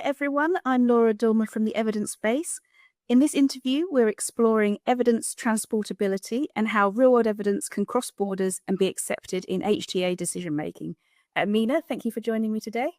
everyone. I'm Laura Dormer from the Evidence Base. In this interview, we're exploring evidence transportability and how real-world evidence can cross borders and be accepted in HTA decision-making. Meena, thank you for joining me today.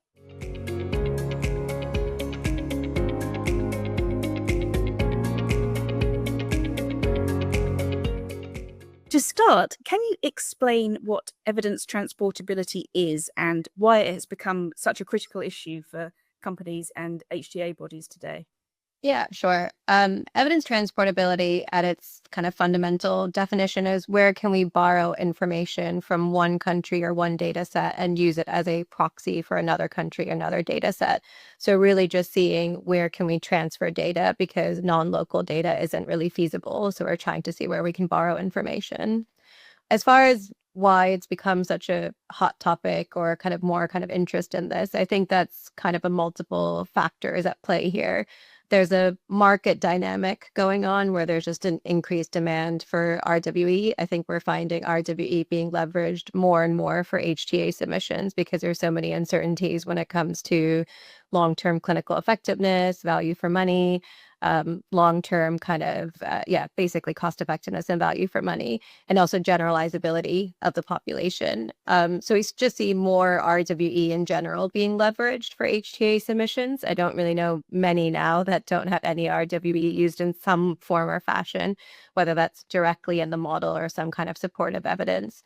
To start, can you explain what evidence transportability is and why it has become such a critical issue for companies and HTA bodies today? Yeah, sure. Evidence transportability at its kind of fundamental definition is where can we borrow information from one country or one data set and use it as a proxy for another country, another data set. So really just seeing where can we transfer data because non-local data isn't really feasible. So we're trying to see where we can borrow information. As far as why it's become such a hot topic or kind of more kind of interest in this, I think that's kind of a multiple factors at play here. There's a market dynamic going on where there's just an increased demand for RWE. I think we're finding RWE being leveraged more and more for HTA submissions because there's so many uncertainties when it comes to long-term clinical effectiveness, value for money, long-term kind of, basically cost effectiveness and value for money, and also generalizability of the population. So we just see more RWE in general being leveraged for HTA submissions. I don't really know many now that don't have any RWE used in some form or fashion, whether that's directly in the model or some kind of supportive evidence.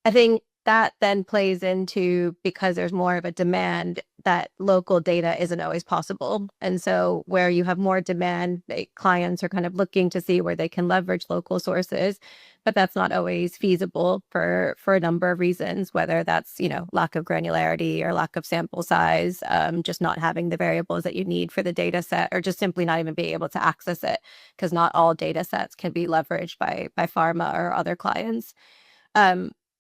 I think that then plays into, because there's more of a demand, that local data isn't always possible. And so where you have more demand, clients are kind of looking to see where they can leverage local sources, but that's not always feasible for a number of reasons, whether that's, lack of granularity or lack of sample size, just not having the variables that you need for the data set, or just simply not even being able to access it, because not all data sets can be leveraged by pharma or other clients.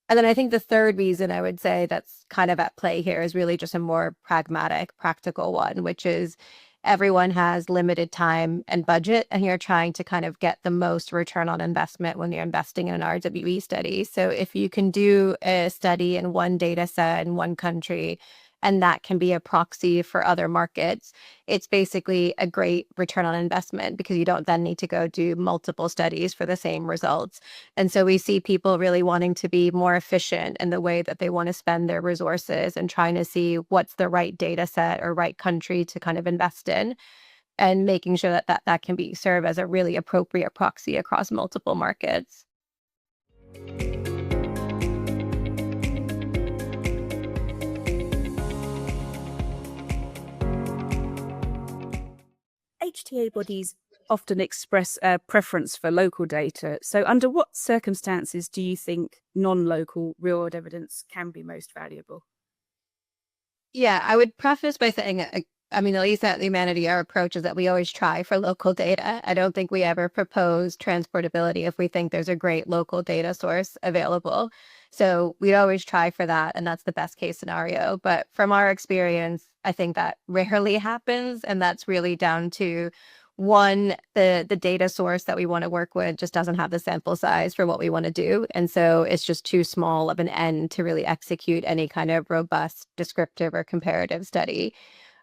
And then I think the third reason I would say that's kind of at play here is really just a more pragmatic, practical one, which is everyone has limited time and budget, and you're trying to kind of get the most return on investment when you're investing in an RWE study. So if you can do a study in one data set in one country, and that can be a proxy for other markets, it's basically a great return on investment because you don't then need to go do multiple studies for the same results. And so we see people really wanting to be more efficient in the way that they want to spend their resources and trying to see what's the right data set or right country to kind of invest in, and making sure that can be serve as a really appropriate proxy across multiple markets. HTA bodies often express a preference for local data. So under what circumstances do you think non-local real-world evidence can be most valuable? Yeah, I would preface by saying, at least at Lumanity, our approach is that we always try for local data. I don't think we ever propose transportability if we think there's a great local data source available. So we'd always try for that, and that's the best case scenario. But from our experience, I think that rarely happens, and that's really down to, one, the data source that we want to work with just doesn't have the sample size for what we want to do. And so it's just too small of an N to really execute any kind of robust descriptive or comparative study.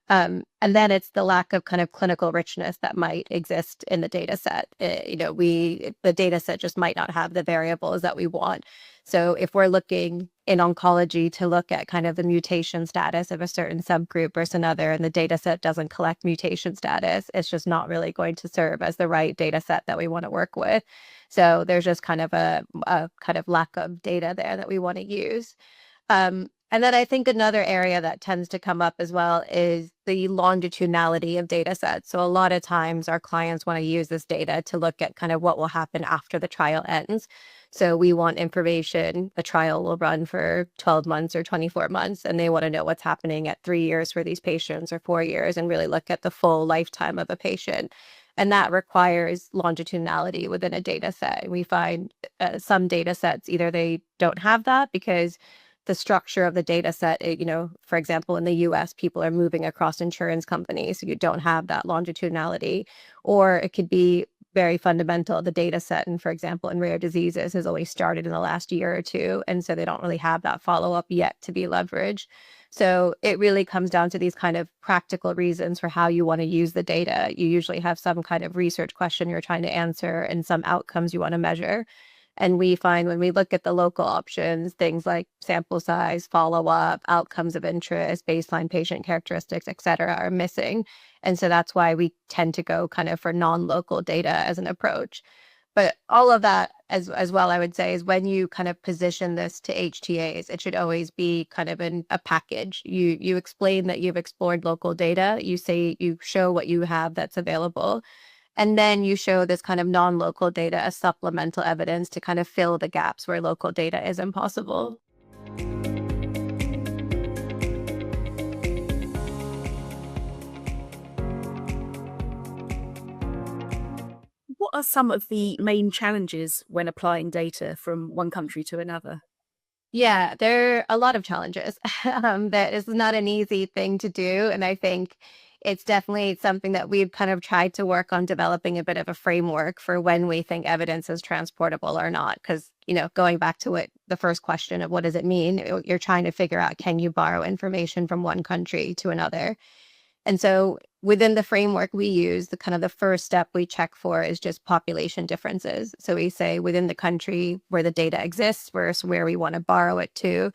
And then it's the lack of kind of clinical richness that might exist in the data set. The data set just might not have the variables that we want. So if we're looking in oncology to look at kind of the mutation status of a certain subgroup versus another, and the data set doesn't collect mutation status, it's just not really going to serve as the right data set that we want to work with. So there's just kind of a kind of lack of data there that we want to use. And then I think another area that tends to come up as well is the longitudinality of data sets. So a lot of times our clients want to use this data to look at kind of what will happen after the trial ends. So we want information, the trial will run for 12 months or 24 months, and they want to know what's happening at 3 years for these patients or 4 years, and really look at the full lifetime of a patient. And that requires longitudinality within a data set. And we find some data sets, either they don't have that because the structure of the data set, for example, in the US, people are moving across insurance companies, so you don't have that longitudinality. Or it could be very fundamental, the data set, and for example, in rare diseases has only started in the last year or two, and so they don't really have that follow-up yet to be leveraged. So it really comes down to these kind of practical reasons for how you want to use the data. You usually have some kind of research question you're trying to answer and some outcomes you want to measure. And we find when we look at the local options, things like sample size, follow-up, outcomes of interest, baseline patient characteristics, et cetera, are missing. And so that's why we tend to go kind of for non-local data as an approach. But all of that as well, I would say, is when you kind of position this to HTAs, it should always be kind of in a package. You explain that you've explored local data, you say you show what you have that's available, and then you show this kind of non-local data as supplemental evidence to kind of fill the gaps where local data is impossible. What are some of the main challenges when applying data from one country to another? Yeah, there are a lot of challenges. That is not an easy thing to do. And I think it's definitely something that we've kind of tried to work on developing a bit of a framework for when we think evidence is transportable or not. Because, going back to what the first question of what does it mean, you're trying to figure out, can you borrow information from one country to another? And so within the framework we use, the first step we check for is just population differences. So we say within the country where the data exists versus where we want to borrow it to.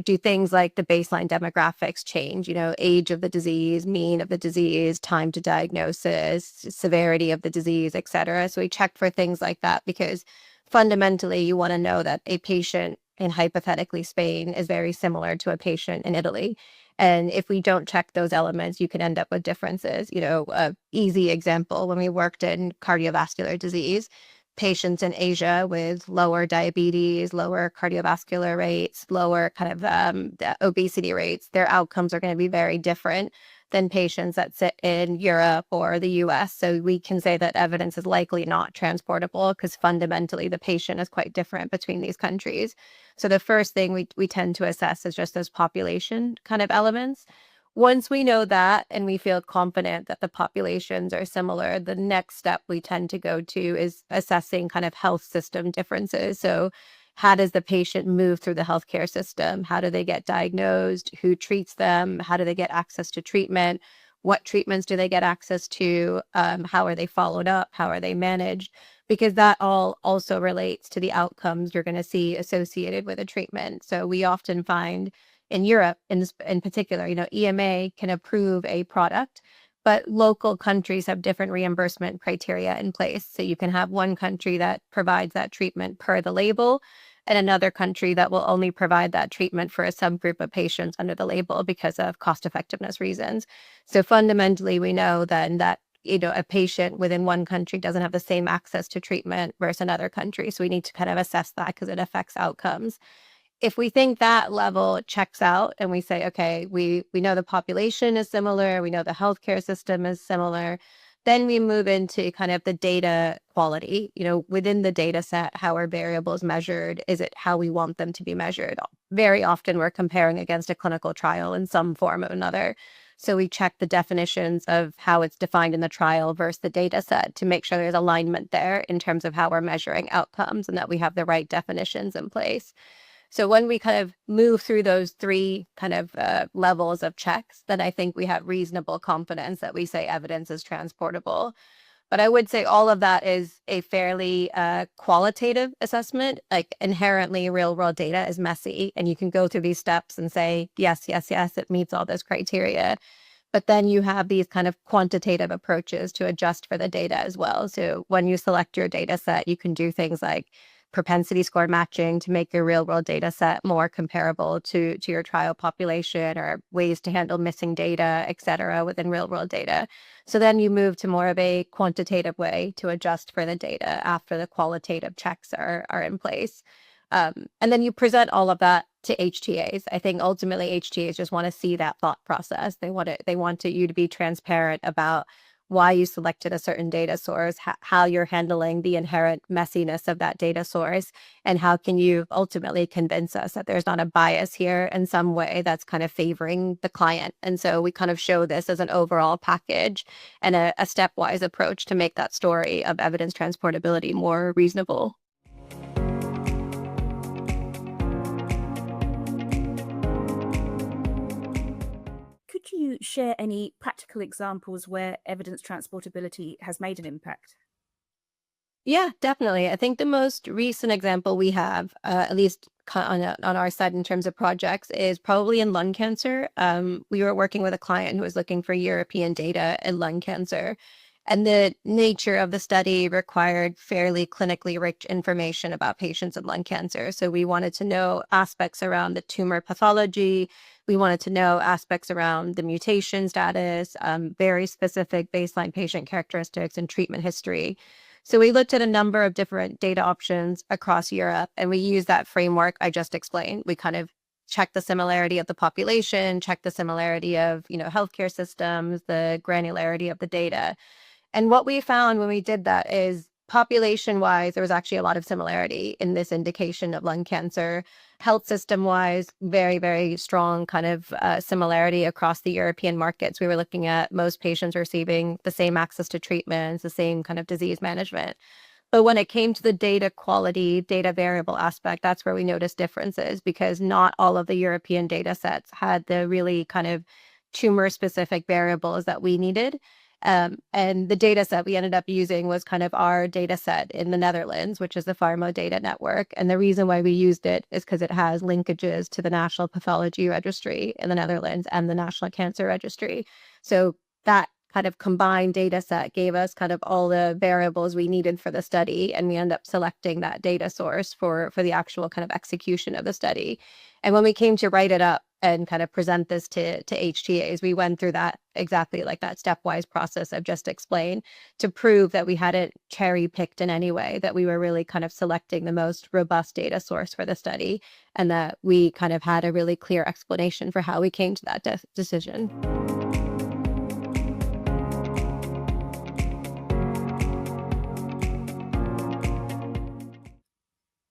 Do things like the baseline demographics change, age of the disease, mean of the disease, time to diagnosis, severity of the disease, et cetera. So we check for things like that because fundamentally you want to know that a patient in hypothetically Spain is very similar to a patient in Italy. And if we don't check those elements, you can end up with differences. A easy example, when we worked in cardiovascular disease, patients in Asia with lower diabetes, lower cardiovascular rates, lower kind of the obesity rates, their outcomes are going to be very different than patients that sit in Europe or the US. So we can say that evidence is likely not transportable because fundamentally the patient is quite different between these countries. So the first thing we tend to assess is just those population kind of elements. Once we know that and we feel confident that the populations are similar, the next step we tend to go to is assessing kind of health system differences. So how does the patient move through the healthcare system? How do they get diagnosed? Who treats them? How do they get access to treatment? What treatments do they get access to? How are they followed up? How are they managed? Because that all also relates to the outcomes you're going to see associated with a treatment. So we often find in Europe, in particular, EMA can approve a product, but local countries have different reimbursement criteria in place. So you can have one country that provides that treatment per the label and another country that will only provide that treatment for a subgroup of patients under the label because of cost effectiveness reasons. So fundamentally, we know then that a patient within one country doesn't have the same access to treatment versus another country. So we need to kind of assess that because it affects outcomes. If we think that level checks out and we say, okay, we know the population is similar, we know the healthcare system is similar, then we move into kind of the data quality. Within the data set, how are variables measured? Is it how we want them to be measured? Very often we're comparing against a clinical trial in some form or another. So we check the definitions of how it's defined in the trial versus the data set to make sure there's alignment there in terms of how we're measuring outcomes and that we have the right definitions in place. So when we kind of move through those three kind of levels of checks, then I think we have reasonable confidence that we say evidence is transportable. But I would say all of that is a fairly qualitative assessment. Like inherently real world data is messy and you can go through these steps and say, yes, yes, yes, it meets all this criteria. But then you have these kind of quantitative approaches to adjust for the data as well. So when you select your data set, you can do things like propensity score matching to make your real world data set more comparable to your trial population, or ways to handle missing data, et cetera, within real world data. So then you move to more of a quantitative way to adjust for the data after the qualitative checks are in place. And then you present all of that to HTAs. I think ultimately HTAs just want to see that thought process. They want you to be transparent about why you selected a certain data source, how you're handling the inherent messiness of that data source, and how can you ultimately convince us that there's not a bias here in some way that's kind of favoring the client. And so we kind of show this as an overall package and a stepwise approach to make that story of evidence transportability more reasonable. could you share any practical examples where evidence transportability has made an impact? Yeah, definitely. I think the most recent example we have, at least on our side in terms of projects, is probably in lung cancer. We were working with a client who was looking for European data in lung cancer. And the nature of the study required fairly clinically rich information about patients with lung cancer. So we wanted to know aspects around the tumor pathology. We wanted to know aspects around the mutation status, very specific baseline patient characteristics and treatment history. So we looked at a number of different data options across Europe, and we used that framework I just explained. We kind of checked the similarity of the population, checked the similarity of, healthcare systems, the granularity of the data. And what we found when we did that is population-wise, there was actually a lot of similarity in this indication of lung cancer. Health system-wise, very, very strong kind of similarity across the European markets. We were looking at most patients receiving the same access to treatments, the same kind of disease management. But when it came to the data quality, data variable aspect, that's where we noticed differences because not all of the European data sets had the really kind of tumor-specific variables that we needed. And the data set we ended up using was kind of our data set in the Netherlands, which is the Pharma Data Network. And the reason why we used it is because it has linkages to the National Pathology Registry in the Netherlands and the National Cancer Registry. So that kind of combined data set gave us kind of all the variables we needed for the study. And we ended up selecting that data source for the actual kind of execution of the study. And when we came to write it up and kind of present this to HTAs, we went through that exactly like that stepwise process I've just explained to prove that we hadn't cherry picked in any way, that we were really kind of selecting the most robust data source for the study, and that we kind of had a really clear explanation for how we came to that decision.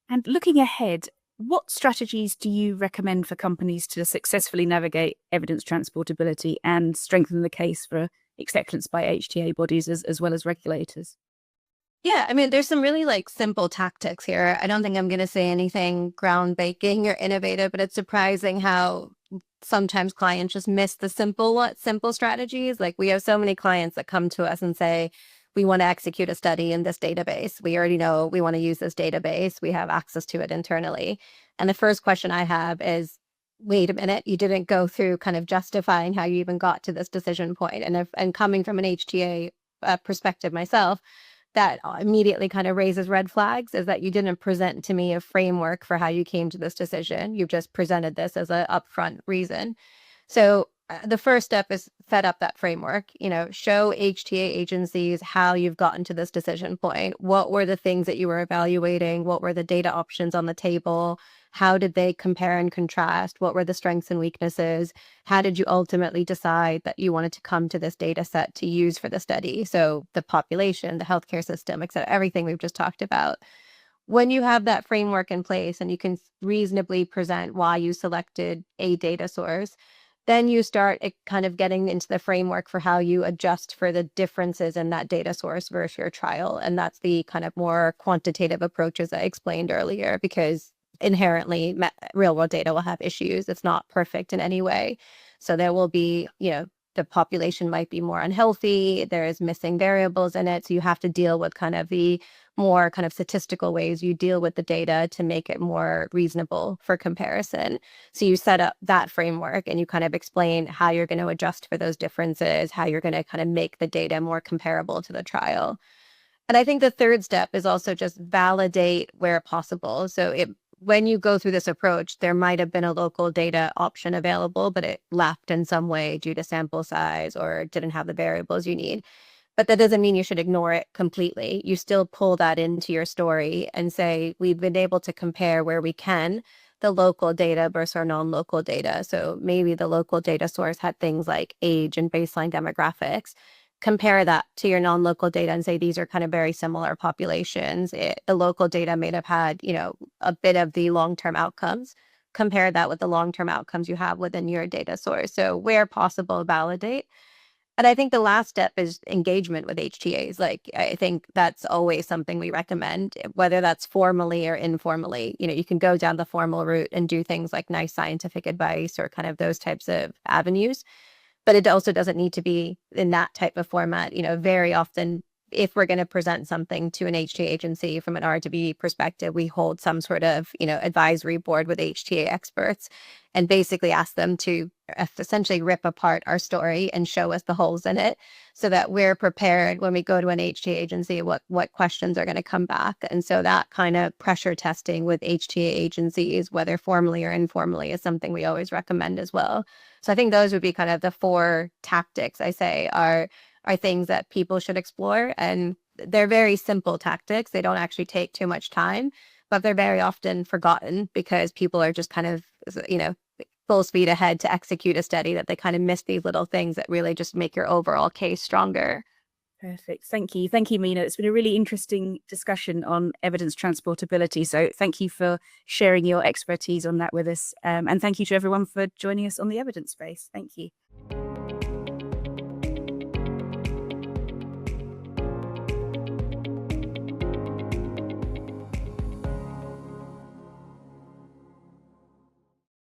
And looking ahead, what strategies do you recommend for companies to successfully navigate evidence transportability and strengthen the case for acceptance by HTA bodies as well as regulators? Yeah, I mean, there's some really simple tactics here. I don't think I'm going to say anything groundbreaking or innovative, but it's surprising how sometimes clients just miss the simple strategies. Like we have so many clients that come to us and say, we want to execute a study in this database. We already know we want to use this database. We have access to it internally. And the first question I have is, wait a minute, you didn't go through kind of justifying how you even got to this decision point. And coming from an HTA perspective myself, that immediately kind of raises red flags is that you didn't present to me a framework for how you came to this decision. You've just presented this as an upfront reason. So the first step is set up that framework, show HTA agencies how you've gotten to this decision point. What were the things that you were evaluating? What were the data options on the table? How did they compare and contrast? What were the strengths and weaknesses? How did you ultimately decide that you wanted to come to this data set to use for the study? So the population, the healthcare system, et cetera, everything we've just talked about. When you have that framework in place and you can reasonably present why you selected a data source, then you start kind of getting into the framework for how you adjust for the differences in that data source versus your trial. And that's the kind of more quantitative approaches I explained earlier, because inherently real world data will have issues. It's not perfect in any way. So there will be, the population might be more unhealthy. There is missing variables in it. So you have to deal with kind of the more kind of statistical ways you deal with the data to make it more reasonable for comparison. So you set up that framework and you kind of explain how you're going to adjust for those differences, how you're going to kind of make the data more comparable to the trial. And I think the third step is also just validate where possible. So when you go through this approach, there might have been a local data option available, but it left in some way due to sample size or didn't have the variables you need. But that doesn't mean you should ignore it completely. You still pull that into your story and say, we've been able to compare where we can the local data versus our non-local data. So maybe the local data source had things like age and baseline demographics. Compare that to your non-local data and say these are kind of very similar populations. The local data may have had, a bit of the long-term outcomes. Compare that with the long-term outcomes you have within your data source. So where possible, validate. And I think the last step is engagement with HTAs. I think that's always something we recommend, whether that's formally or informally. You can go down the formal route and do things like nice scientific advice or kind of those types of avenues. But it also doesn't need to be in that type of format. Very often, if we're going to present something to an HTA agency from an RWE perspective, we hold some sort of, advisory board with HTA experts and basically ask them to essentially rip apart our story and show us the holes in it so that we're prepared when we go to an HTA agency, what questions are going to come back. And so that kind of pressure testing with HTA agencies, whether formally or informally, is something we always recommend as well. So I think those would be kind of the 4 tactics I say are things that people should explore. And they're very simple tactics. They don't actually take too much time, but they're very often forgotten because people are just kind of, full speed ahead to execute a study that they kind of miss these little things that really just make your overall case stronger. Perfect. Thank you. Thank you, Meena. It's been a really interesting discussion on evidence transportability. So thank you for sharing your expertise on that with us. And thank you to everyone for joining us on the evidence space. Thank you.